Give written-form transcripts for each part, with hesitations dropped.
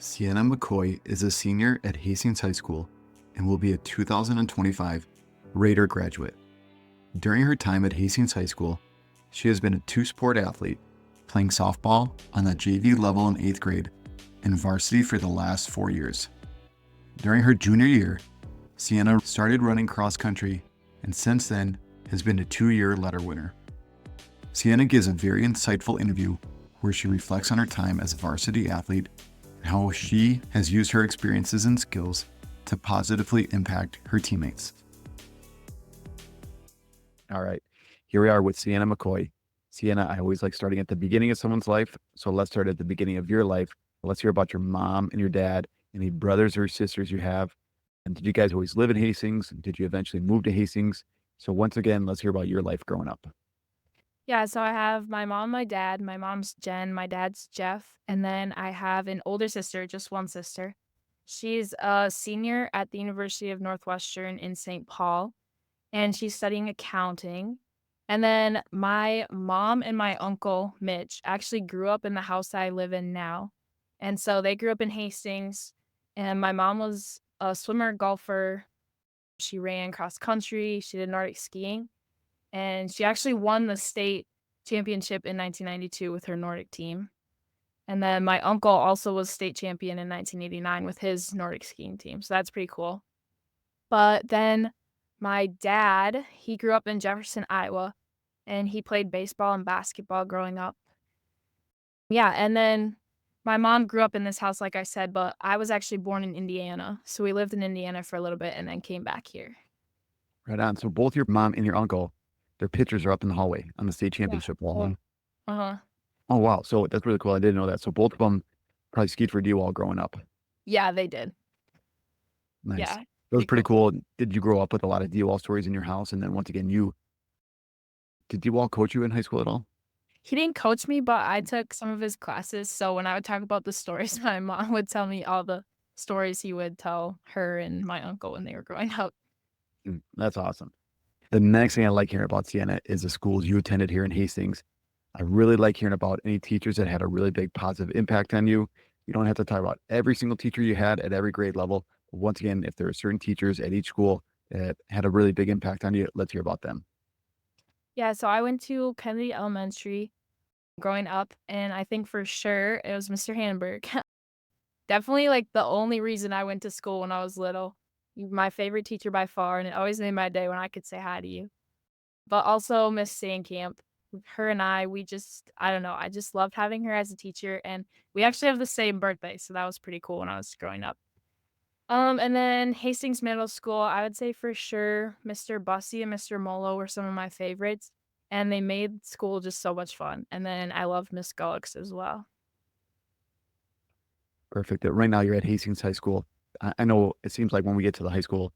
Sienna McCoy is a senior at Hastings High School and will be a 2025 Raider graduate. During her time at Hastings High School, she has been a two-sport athlete, playing softball on the JV level in 8th grade and varsity for the last 4 years. During her junior year, Sienna started running cross country and since then has been a 2-year letter winner. Sienna gives a very insightful interview where she reflects on her time as a varsity athlete and how she has used her experiences and skills to positively impact her teammates. All right, here we are with Sienna McCoy. Sienna, I always like starting at the beginning of someone's life, so let's start at the beginning of your life. Let's hear about your mom and your dad, any brothers or sisters you have, and did you guys always live in Hastings? Did you eventually move to Hastings? So once again, let's hear about your life growing up. Yeah, so I have my mom, my dad. My mom's Jen, my dad's Jeff, and then I have an older sister, just one sister. She's a senior at the University of Northwestern in St. Paul, and she's studying accounting. And then my mom and my uncle, Mitch, actually grew up in the house I live in now. And so they grew up in Hastings, and my mom was a swimmer, golfer. She ran cross country, she did Nordic skiing, and she actually won the state championship in 1992 with her Nordic team. And then my uncle also was state champion in 1989 with his Nordic skiing team, so that's pretty cool. But then my dad, he grew up in Jefferson, Iowa, and he played baseball and basketball growing up. Yeah, and then my mom grew up in this house, like I said, but I was actually born in Indiana, so we lived in Indiana for a little bit and then came back here. Right on. So both your mom and your uncle, their pictures are up in the hallway on the state Yeah. championship wall. Huh? Uh-huh. Oh, wow. So that's really cool. I didn't know that. So both of them probably skied for D-Wall growing up. Yeah, they did. Nice. Yeah, That was pretty pretty cool. cool. Did you grow up with a lot of D-Wall stories in your house? And then once again, did D-Wall coach you in high school at all? He didn't coach me, but I took some of his classes, so when I would talk about the stories, my mom would tell me all the stories he would tell her and my uncle when they were growing up. That's awesome. The next thing I like hearing about, Sienna, is the schools you attended here in Hastings. I really like hearing about any teachers that had a really big positive impact on you. You don't have to talk about every single teacher you had at every grade level. But once again, if there are certain teachers at each school that had a really big impact on you, let's hear about them. Yeah, so I went to Kennedy Elementary growing up, and I think for sure it was Mr. Hamburg. Definitely, like, the only reason I went to school when I was little. My favorite teacher by far, and it always made my day when I could say hi to you. But also Miss Sandcamp. Her and we just I don't know, I just loved having her as a teacher, and we actually have the same birthday, so that was pretty cool when I was growing up. And then Hastings Middle School, I would say for sure Mr. Bussey and Mr. Molo were some of my favorites, and they made school just so much fun. And then I loved Miss Gullix as well. Perfect. Right now, you're at Hastings High School. I know it seems like when we get to the high school,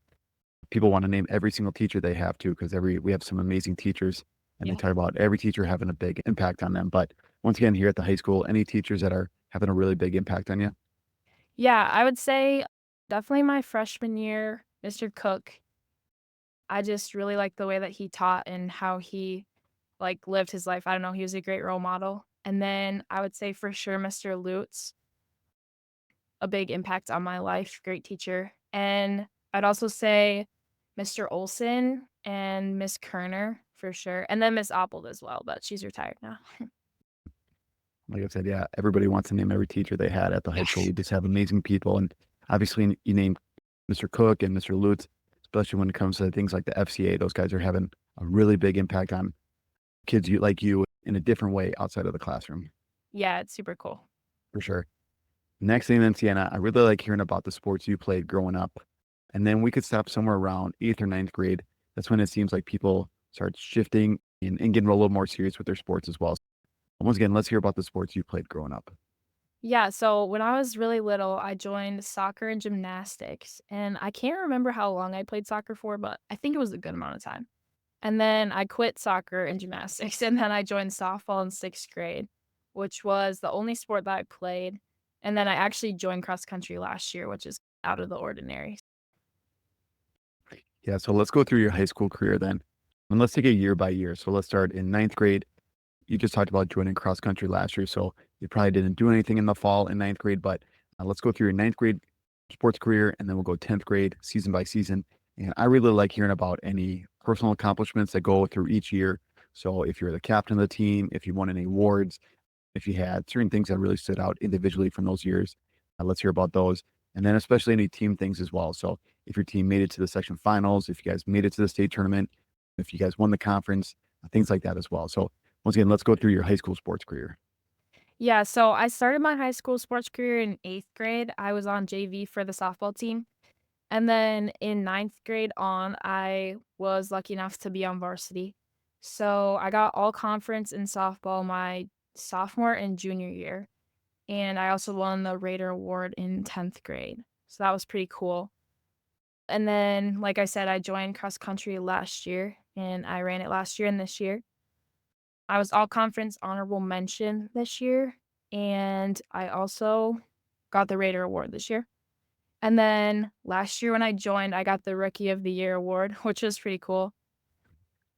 people want to name every single teacher they have to because we have some amazing teachers and they Yeah. talk about every teacher having a big impact on them. But once again, here at the high school, any teachers that are having a really big impact on you? Yeah, I would say definitely my freshman year, Mr. Cook. I just really liked the way that he taught and how he, like, lived his life. I don't know, he was a great role model. And then I would say for sure Mr. Lutz, a big impact on my life, great teacher. And I'd also say Mr. Olson and Miss Kerner for sure, and then Miss Oppold as well, but she's retired now. Like I said, yeah, everybody wants to name every teacher they had at the high school. We just have amazing people. And obviously, you name Mr. Cook and Mr. Lutz, especially when it comes to things like the FCA, those guys are having a really big impact on kids like you in a different way outside of the classroom, Yeah, it's super cool. for sure. Next thing then, Sienna, I really like hearing about the sports you played growing up. And then we could stop somewhere around 8th or 9th grade. That's when it seems like people start shifting and getting a little more serious with their sports as well. Once again, let's hear about the sports you played growing up. Yeah, so when I was really little, I joined soccer and gymnastics, and I can't remember how long I played soccer for, but I think it was a good amount of time. And then I quit soccer and gymnastics, and then I joined softball in 6th grade, which was the only sport that I played. And then I actually joined cross country last year, which is out of the ordinary. Yeah, so let's go through your high school career then. And let's take it year by year. So let's start in 9th grade. You just talked about joining cross country last year. So you probably didn't do anything in the fall in 9th grade, but Let's go through your ninth grade sports career, and then we'll go 10th grade season by season. And I really like hearing about any personal accomplishments that go through each year. So if you're the captain of the team, if you won any awards, if you had certain things that really stood out individually from those years, let's hear about those. And then especially any team things as well. So if your team made it to the section finals, if you guys made it to the state tournament, if you guys won the conference, things like that as well. So once again, let's go through your high school sports career. Yeah, so I started my high school sports career in 8th grade. I was on JV for the softball team. And then in ninth grade on, I was lucky enough to be on varsity. So I got all conference in softball my sophomore and junior year. And I also won the Raider Award in 10th grade. So that was pretty cool. And then, like I said, I joined cross country last year and I ran it last year and this year. I was all conference honorable mention this year. And I also got the Raider Award this year. And then last year when I joined, I got the Rookie of the Year award, which was pretty cool.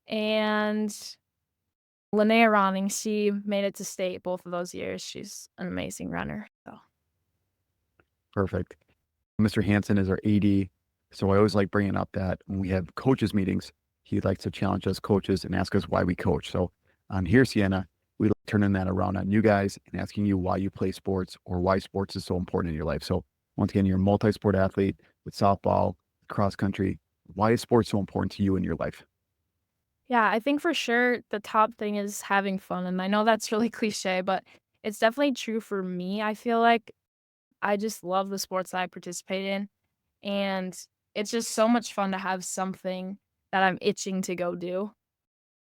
And Linnea Ronning, she made it to state both of those years. She's an amazing runner. So Perfect. Mr. Hanson is our AD. So I always like bringing up that when we have coaches meetings, he likes to challenge us coaches and ask us why we coach. So on here, Sienna, we like turning that around on you guys and asking you why you play sports or why sports is so important in your life. So once again, you're a multi-sport athlete with softball, cross country. Why is sports so important to you in your life? yeah, I think for sure the top thing is having fun. And I know that's really cliche, but it's definitely true for me. I feel like I just love the sports that I participate in. And it's just so much fun to have something that I'm itching to go do.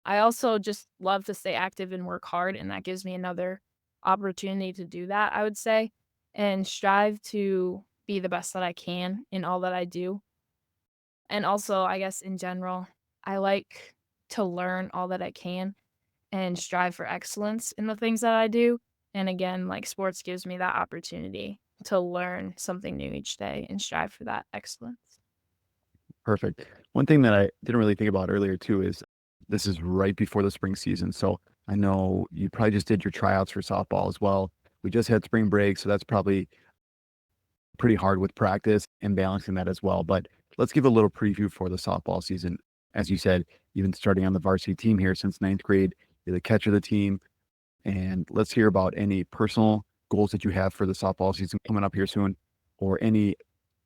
I also just love to stay active and work hard, and that gives me another opportunity to do that, I would say, and strive to be the best that I can in all that I do. And also, I guess in general, I like to learn all that I can and strive for excellence in the things that I do. And again, like sports gives me that opportunity to learn something new each day and strive for that excellence. Perfect. One thing that I didn't really think about earlier too is this is right before the spring season. So I know you probably just did your tryouts for softball as well. We just had spring break, so that's probably pretty hard with practice and balancing that as well. But let's give a little preview for the softball season. As you said, you've been starting on the varsity team here since ninth grade. You're the catcher of the team. And let's hear about any personal goals that you have for the softball season coming up here soon, or any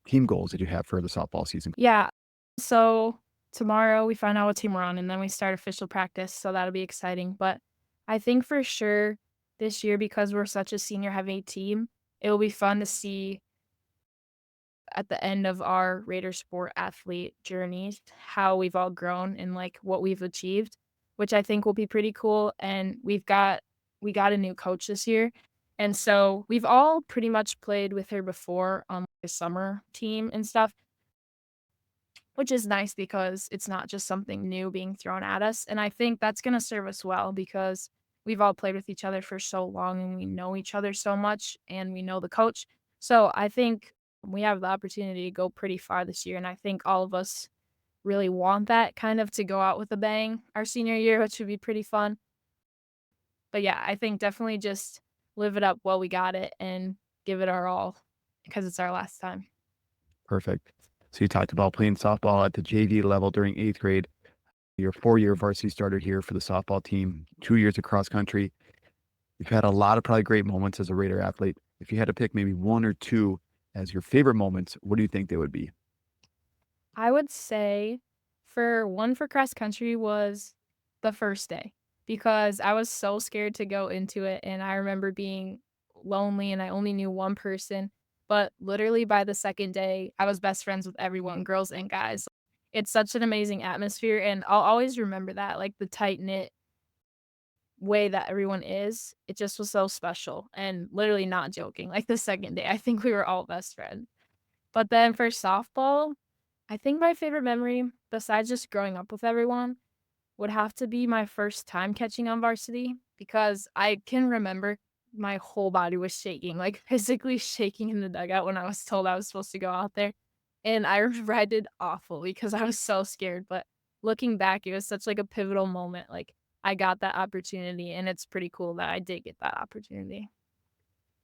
team goals that you have for the softball season. Yeah. So tomorrow we find out what team we're on and then we start official practice. So that'll be exciting. But I think for sure this year, because we're such a senior heavy team, it will be fun to see at the end of our Raider sport athlete journeys how we've all grown and like what we've achieved, which I think will be pretty cool. And we got a new coach this year. And so we've all pretty much played with her before on the summer team and stuff, which is nice because it's not just something new being thrown at us, and I think that's gonna serve us well because we've all played with each other for so long and we know each other so much and we know the coach. So I think we have the opportunity to go pretty far this year, and I think all of us really want that kind of to go out with a bang our senior year, which would be pretty fun. But yeah, I think definitely just live it up while we got it and give it our all because it's our last time. Perfect. So you talked about playing softball at the JV level during eighth grade. You're a 4-year varsity starter here for the softball team, 2 years across country. You've had a lot of probably great moments as a Raider athlete. If you had to pick maybe one or two as your favorite moments, what do you think they would be? I would say for cross country was the first day because I was so scared to go into it and I remember being lonely and I only knew one person, but literally by the second day I was best friends with everyone, girls and guys. It's such an amazing atmosphere and I'll always remember that, like the tight knit way that everyone is. It just was so special and literally not joking. Like the second day, I think we were all best friends. But then for softball, I think my favorite memory, besides just growing up with everyone, would have to be my first time catching on varsity because I can remember my whole body was shaking, like physically shaking in the dugout when I was told I was supposed to go out there. And I remember I did awful because I was so scared. But looking back, it was such like a pivotal moment. Like I got that opportunity, and it's pretty cool that I did get that opportunity.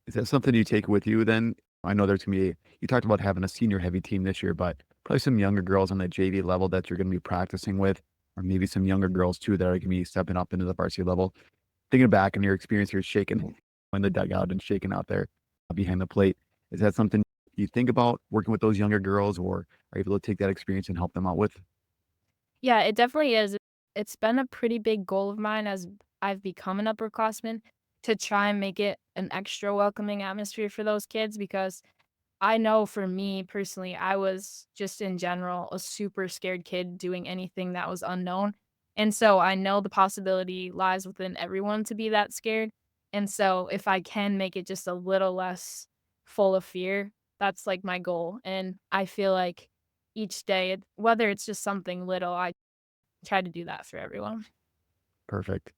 Is that something you take with you then I know there's gonna be you talked about having a senior heavy team this year, but probably some younger girls on the JV level that you're gonna be practicing with, or maybe some younger girls too that are gonna be stepping up into the varsity level. Thinking back on your experience here shaking in the dugout and shaking out there behind the plate, is that something you think about working with those younger girls, or are you able to take that experience and help them out with? Yeah, it definitely is. It's been a pretty big goal of mine as I've become an upperclassman to try and make it an extra welcoming atmosphere for those kids because I know for me personally, I was just in general a super scared kid doing anything that was unknown. And so I know the possibility lies within everyone to be that scared. And so if I can make it just a little less full of fear, that's like my goal. And I feel like each day, whether it's just something little, I try to do that for everyone. Perfect.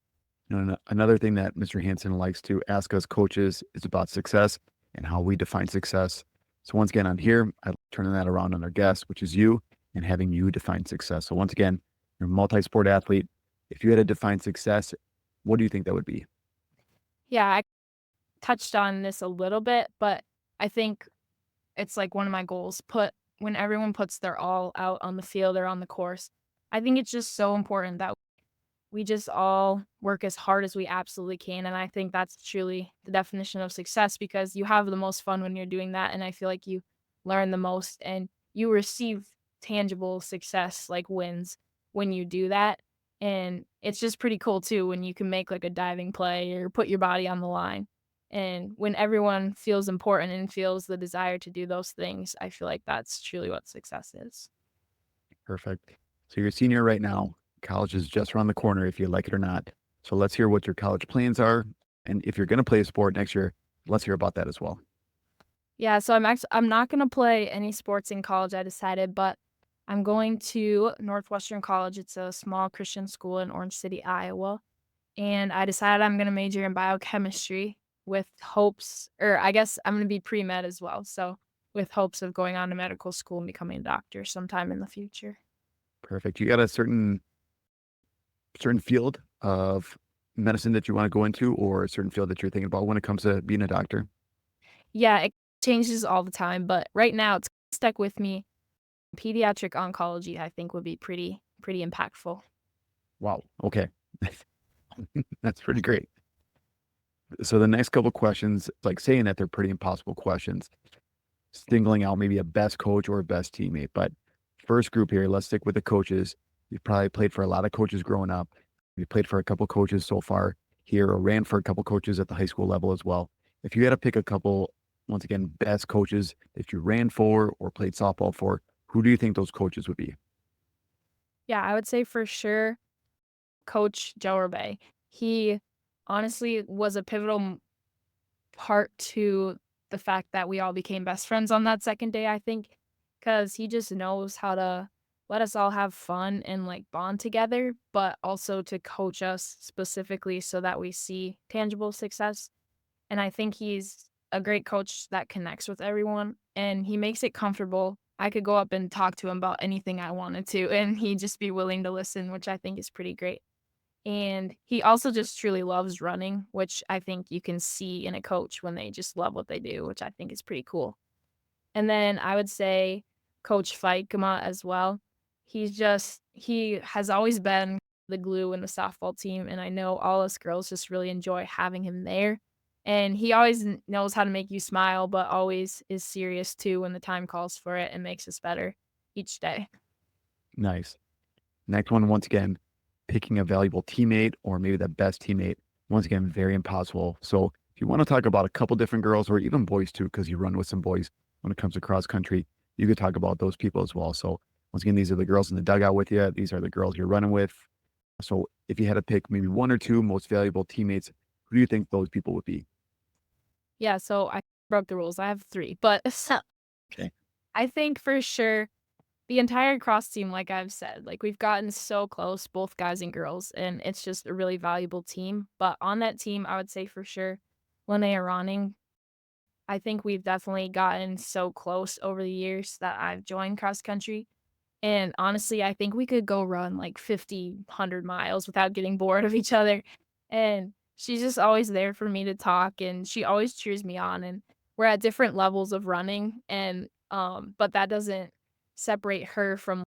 Another thing that Mr. Hansen likes to ask us coaches is about success and how we define success. So once again, on here, I'm turning that around on our guest, which is you, and having you define success. So once again, you're a multi-sport athlete. If you had to define success, what do you think that would be? Yeah, I touched on this a little bit, but I think it's like one of my goals. When everyone puts their all out on the field or on the course, I think it's just so important that we just all work as hard as we absolutely can. And I think that's truly the definition of success because you have the most fun when you're doing that. And I feel like you learn the most and you receive tangible success like wins when you do that. And it's just pretty cool too when you can make like a diving play or put your body on the line. And when everyone feels important and feels the desire to do those things, I feel like that's truly what success is. Perfect. So you're a senior right now. College is just around the corner if you like it or not. So let's hear what your college plans are. And if you're going to play a sport next year, let's hear about that as well. Yeah, so I'm not gonna play any sports in college, I decided, but I'm going to Northwestern College. It's a small Christian school in Orange City, Iowa, and I decided I'm gonna major in biochemistry with hopes or I guess I'm gonna be pre-med as well, so with hopes of going on to medical school and becoming a doctor sometime in the future. Perfect. You got a certain field of medicine that you want to go into, or a certain field that you're thinking about when it comes to being a doctor? Yeah, it changes all the time, but right now it's stuck with me. Pediatric oncology, I think, would be pretty impactful. Wow. Okay. That's pretty great. So the next couple questions, like saying that they're pretty impossible questions, singling out maybe a best coach or a best teammate. But first group here, let's stick with the coaches. You've probably played for a lot of coaches growing up. You played for a couple coaches so far here, or ran for a couple coaches at the high school level as well. If you had to pick a couple, once again, best coaches that you ran for or played softball for, who do you think those coaches would be? Yeah, I would say for sure Coach Joe Rebay. He honestly was a pivotal part to the fact that we all became best friends on that second day, I think, because he just knows how to let us all have fun and, like, bond together, but also to coach us specifically so that we see tangible success, and I think he's a great coach that connects with everyone, and he makes it comfortable. I could go up and talk to him about anything I wanted to, and he'd just be willing to listen, which I think is pretty great. And he also just truly loves running, which I think you can see in a coach when they just love what they do, which I think is pretty cool. And then I would say Coach Fikema as well. He has always been the glue in the softball team, and I know all us girls just really enjoy having him there. And he always knows how to make you smile, but always is serious too when the time calls for it and makes us better each day. Nice. Next one, once again, picking a valuable teammate or maybe the best teammate. Once again, very impossible. So if you want to talk about a couple different girls or even boys too, because you run with some boys when it comes to cross country, you could talk about those people as well. So once again, these are the girls in the dugout with you. These are the girls you're running with. So if you had to pick maybe one or two most valuable teammates, who do you think those people would be? Yeah, so I broke the rules. I have 3, but so Okay. I think for sure the entire cross team, like I've said, like we've gotten so close, both guys and girls, and it's just a really valuable team. But on that team, I would say for sure, Lene Aroning, I think we've definitely gotten so close over the years that I've joined cross country. And honestly, I think we could go run like 50, 100 miles without getting bored of each other. And she's just always there for me to talk and she always cheers me on. And we're at different levels of running and, but that doesn't separate her from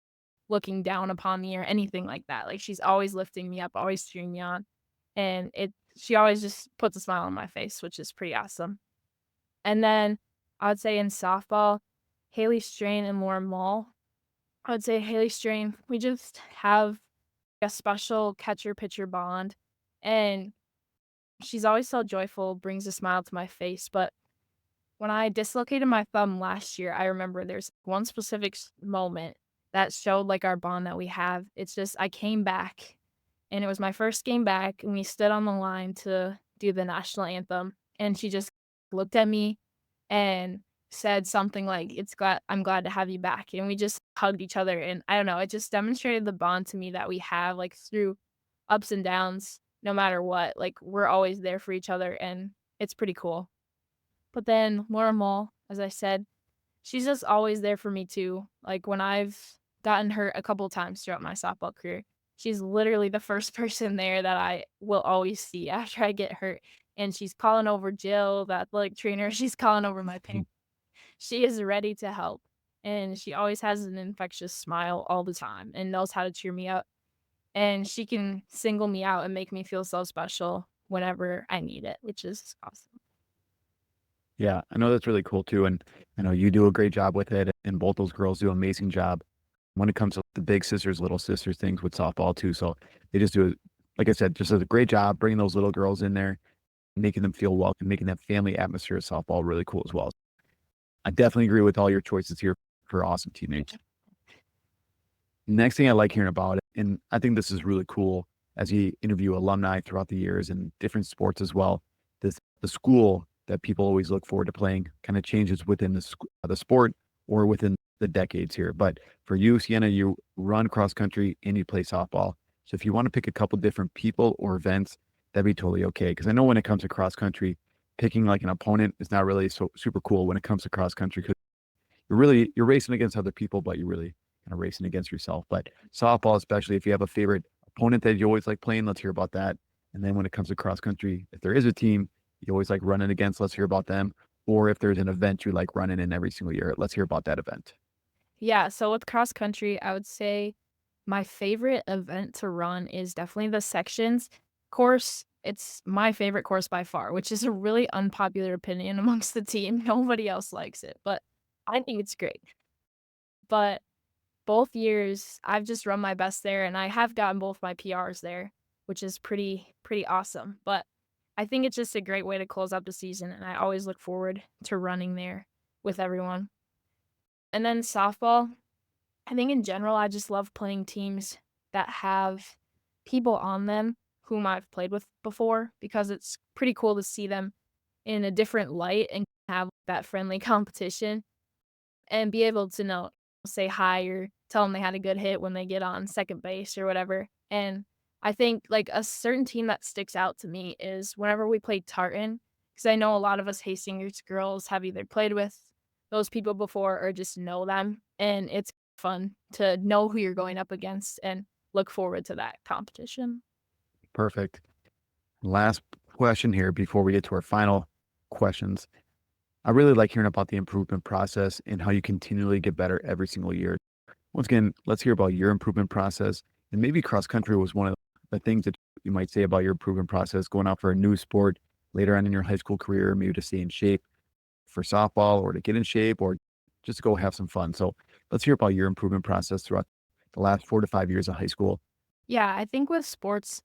looking down upon me or anything like that. Like, she's always lifting me up, always cheering me on, and she always just puts a smile on my face, which is pretty awesome. And then I would say in softball, Haley Strain and Lauren Mall. I would say Haley Strain, we just have a special catcher-pitcher bond, and she's always so joyful, brings a smile to my face, but when I dislocated my thumb last year, I remember there's one specific moment that showed, like, our bond that we have. It's just I came back, and it was my first game back, and we stood on the line to do the national anthem, and she just looked at me and said something like, I'm glad to have you back," and we just hugged each other, and I don't know, it just demonstrated the bond to me that we have, like, through ups and downs, no matter what, like, we're always there for each other, and it's pretty cool. But then Laura Mull, as I said, she's just always there for me too. Like, when I've gotten hurt a couple times throughout my softball career, she's literally the first person there that I will always see after I get hurt, and she's calling over Jill, the athletic trainer, she's calling over my parents. She is ready to help, and she always has an infectious smile all the time and knows how to cheer me up, and she can single me out and make me feel so special whenever I need it, which is awesome. Yeah, I know that's really cool too, and I know you do a great job with it, and both those girls do an amazing job when it comes to the big sisters, little sisters things with softball too. So they just do, like I said, just does a great job bringing those little girls in there, making them feel welcome, making that family atmosphere of softball really cool as well. I definitely agree with all your choices here for awesome teammates. Next thing I like hearing about, and I think this is really cool as you interview alumni throughout the years and different sports as well. The school that people always look forward to playing kind of changes within the sport or within the decades here. But for you, Sienna, you run cross country and you play softball. So if you want to pick a couple different people or events, that'd be totally okay. Because I know when it comes to cross country, picking like an opponent is not really so super cool when it comes to cross country because you're racing against other people, but you're really kind of racing against yourself. But softball, especially if you have a favorite opponent that you always like playing, let's hear about that. And then when it comes to cross country, if there is a team you always like running against, let's hear about them. Or if there's an event you like running in every single year, let's hear about that event. Yeah, so with cross country, I would say my favorite event to run is definitely the sections course. It's my favorite course by far, which is a really unpopular opinion amongst the team. Nobody else likes it, but I think it's great. But both years, I've just run my best there, and I have gotten both my PRs there, which is pretty awesome. But I think it's just a great way to close out the season, and I always look forward to running there with everyone. And then softball, I think in general, I just love playing teams that have people on them whom I've played with before because it's pretty cool to see them in a different light and have that friendly competition and be able to know say hi or tell them they had a good hit when they get on second base or whatever. And I think like a certain team that sticks out to me is whenever we played Tartan, because I know a lot of us Hastings girls have either played with those people before or just know them, and it's fun to know who you're going up against and look forward to that competition. Perfect. Last question here before we get to our final questions. I really like hearing about the improvement process and how you continually get better every single year. Once again, let's hear about your improvement process. And maybe cross country was one of the things that you might say about your improvement process, going out for a new sport later on in your high school career, maybe to stay in shape for softball or to get in shape or just go have some fun. So let's hear about your improvement process throughout the last 4 to 5 years of high school. Yeah, I think with sports,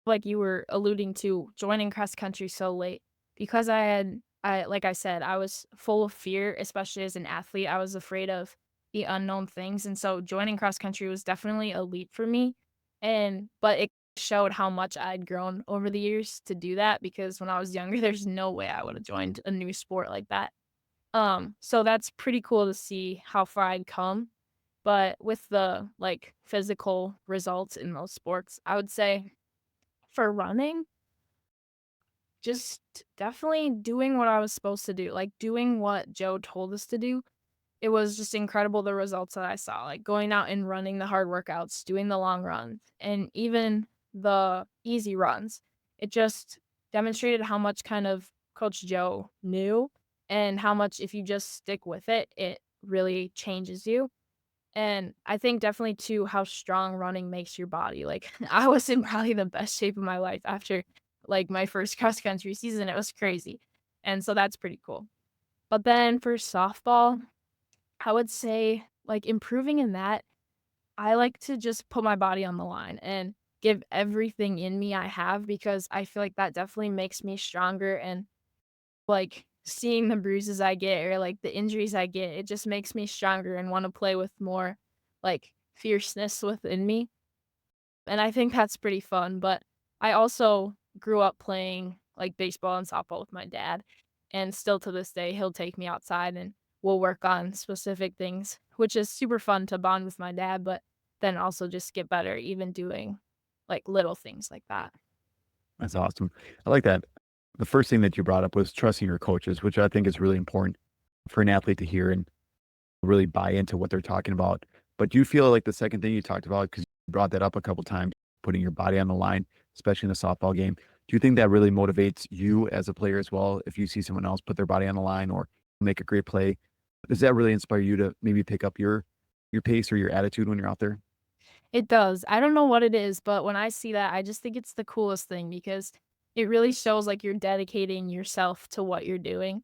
like you were alluding to, joining cross country so late because I like I said, I was full of fear, especially as an athlete. I was afraid of the unknown things, and so joining cross country was definitely a leap for me. And but it showed how much I'd grown over the years to do that because when I was younger, there's no way I would have joined a new sport like that. So that's pretty cool to see how far I'd come. But with the like physical results in those sports, I would say for running, just definitely doing what I was supposed to do, like, doing what Joe told us to do. It was just incredible the results that I saw, like, going out and running the hard workouts, doing the long runs, and even the easy runs. It just demonstrated how much kind of Coach Joe knew and how much if you just stick with it, it really changes you. And I think definitely too how strong running makes your body. Like I was in probably the best shape of my life after like my first cross country season. It was crazy. And so that's pretty cool. But then for softball, I would say like improving in that, I like to just put my body on the line and give everything in me I have because I feel like that definitely makes me stronger and like seeing the bruises I get or like the injuries I get, it just makes me stronger and want to play with more like fierceness within me. And I think that's pretty fun. But I also grew up playing like baseball and softball with my dad. And still to this day, he'll take me outside and we'll work on specific things, which is super fun to bond with my dad, but then also just get better even doing like little things like that. That's awesome. I like that. The first thing that you brought up was trusting your coaches, which I think is really important for an athlete to hear and really buy into what they're talking about. But do you feel like the second thing you talked about, because you brought that up a couple times, putting your body on the line, especially in a softball game, do you think that really motivates you as a player as well? If you see someone else put their body on the line or make a great play, does that really inspire you to maybe pick up your pace or your attitude when you're out there? It does. I don't know what it is, but when I see that, I just think it's the coolest thing because it really shows like you're dedicating yourself to what you're doing.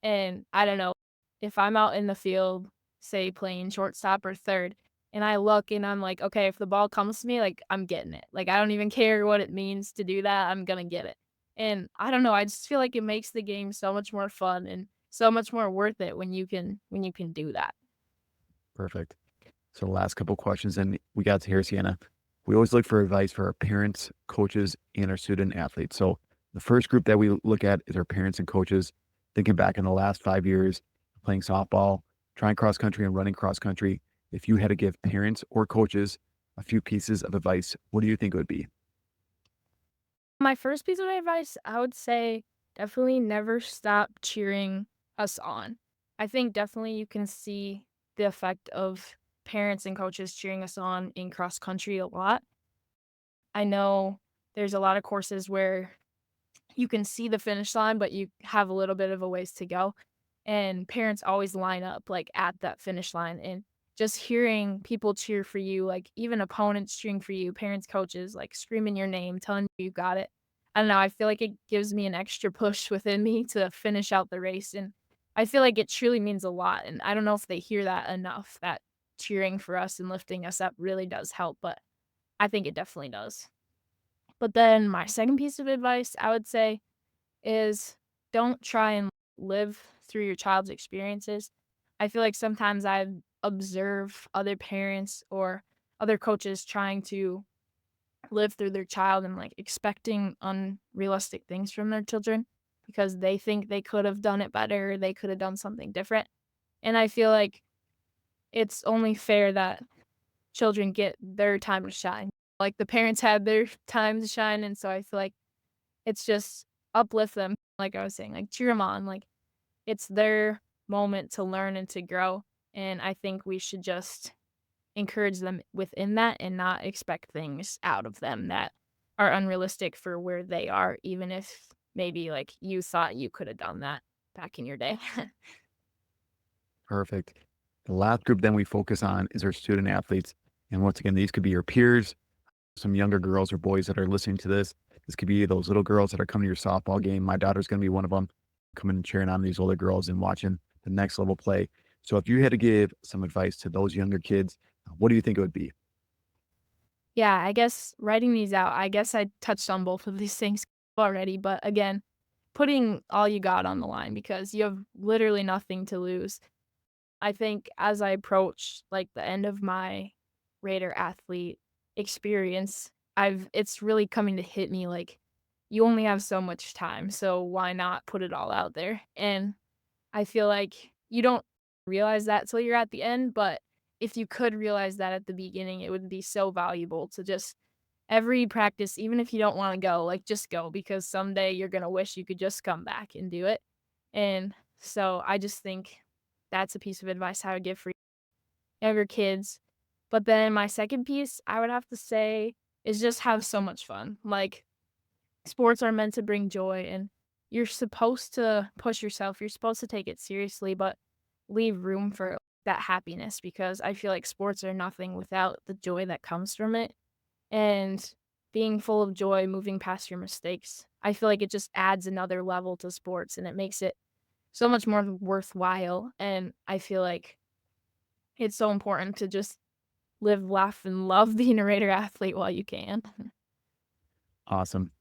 And I don't know, if I'm out in the field, say playing shortstop or third, and I look and I'm like, okay, if the ball comes to me, like I'm getting it. Like I don't even care what it means to do that. I'm gonna get it. And I don't know, I just feel like it makes the game so much more fun and so much more worth it when you can do that. Perfect. So the last couple questions, and we got to hear Sienna. We always look for advice for our parents, coaches, and our student athletes. So the first group that we look at is our parents and coaches. Thinking back in the last 5 years, playing softball, trying cross country, and running cross country. If you had to give parents or coaches a few pieces of advice, what do you think it would be? My first piece of advice, I would say definitely never stop cheering us on. I think definitely you can see the effect of parents and coaches cheering us on in cross country a lot. I know there's a lot of courses where you can see the finish line, but you have a little bit of a ways to go. And parents always line up like at that finish line and just hearing people cheer for you, like even opponents cheering for you, parents, coaches, like screaming your name, telling you got it. I don't know. I feel like it gives me an extra push within me to finish out the race. And I feel like it truly means a lot. And I don't know if they hear that enough, that cheering for us and lifting us up really does help, but I think it definitely does. But then my second piece of advice I would say is don't try and live through your child's experiences. I feel like sometimes I observe other parents or other coaches trying to live through their child and like expecting unrealistic things from their children because they think they could have done it better, they could have done something different. And I feel like it's only fair that children get their time to shine. Like the parents had their time to shine, and so I feel like it's just uplift them, like I was saying, like, cheer them on, like, it's their moment to learn and to grow, and I think we should just encourage them within that and not expect things out of them that are unrealistic for where they are, even if maybe, like, you thought you coulda done that back in your day. Perfect. The last group then we focus on is our student athletes. And once again, these could be your peers, some younger girls or boys that are listening to this. This could be those little girls that are coming to your softball game. My daughter's going to be one of them, coming and cheering on these older girls and watching the next level play. So if you had to give some advice to those younger kids, what do you think it would be? Yeah, I guess writing these out, I guess I touched on both of these things already, but again, putting all you got on the line because you have literally nothing to lose. I think as I approach, like, the end of my Raider athlete experience, it's really coming to hit me, like, you only have so much time, so why not put it all out there? And I feel like you don't realize that till you're at the end, but if you could realize that at the beginning, it would be so valuable to just every practice, even if you don't wanna go, like, just go because someday you're gonna wish you could just come back and do it. And so I just think that's a piece of advice I would give for younger kids. But then my second piece, I would have to say, is just have so much fun. Like, sports are meant to bring joy, and you're supposed to push yourself, you're supposed to take it seriously, but leave room for that happiness because I feel like sports are nothing without the joy that comes from it. And being full of joy, moving past your mistakes, I feel like it just adds another level to sports and it makes it so much more worthwhile. And I feel like it's so important to just live, laugh, and love being a Raider athlete while you can. Awesome.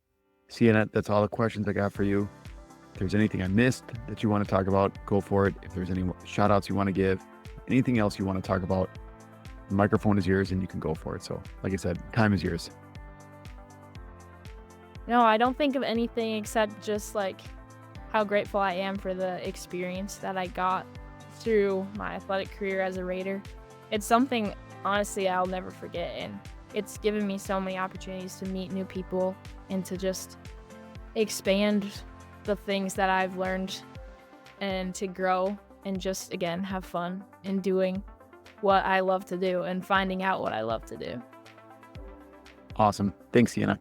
Sienna, that's all the questions I got for you. If there's anything I missed that you want to talk about, go for it. If there's any shout outs you want to give, anything else you want to talk about, the microphone is yours and you can go for it. So, like I said, time is yours. No, I don't think of anything except just like how grateful I am for the experience that I got through my athletic career as a Raider. It's something, honestly, I'll never forget. And it's given me so many opportunities to meet new people and to just expand the things that I've learned and to grow and just, again, have fun in doing what I love to do and finding out what I love to do. Awesome. Thanks, Sienna.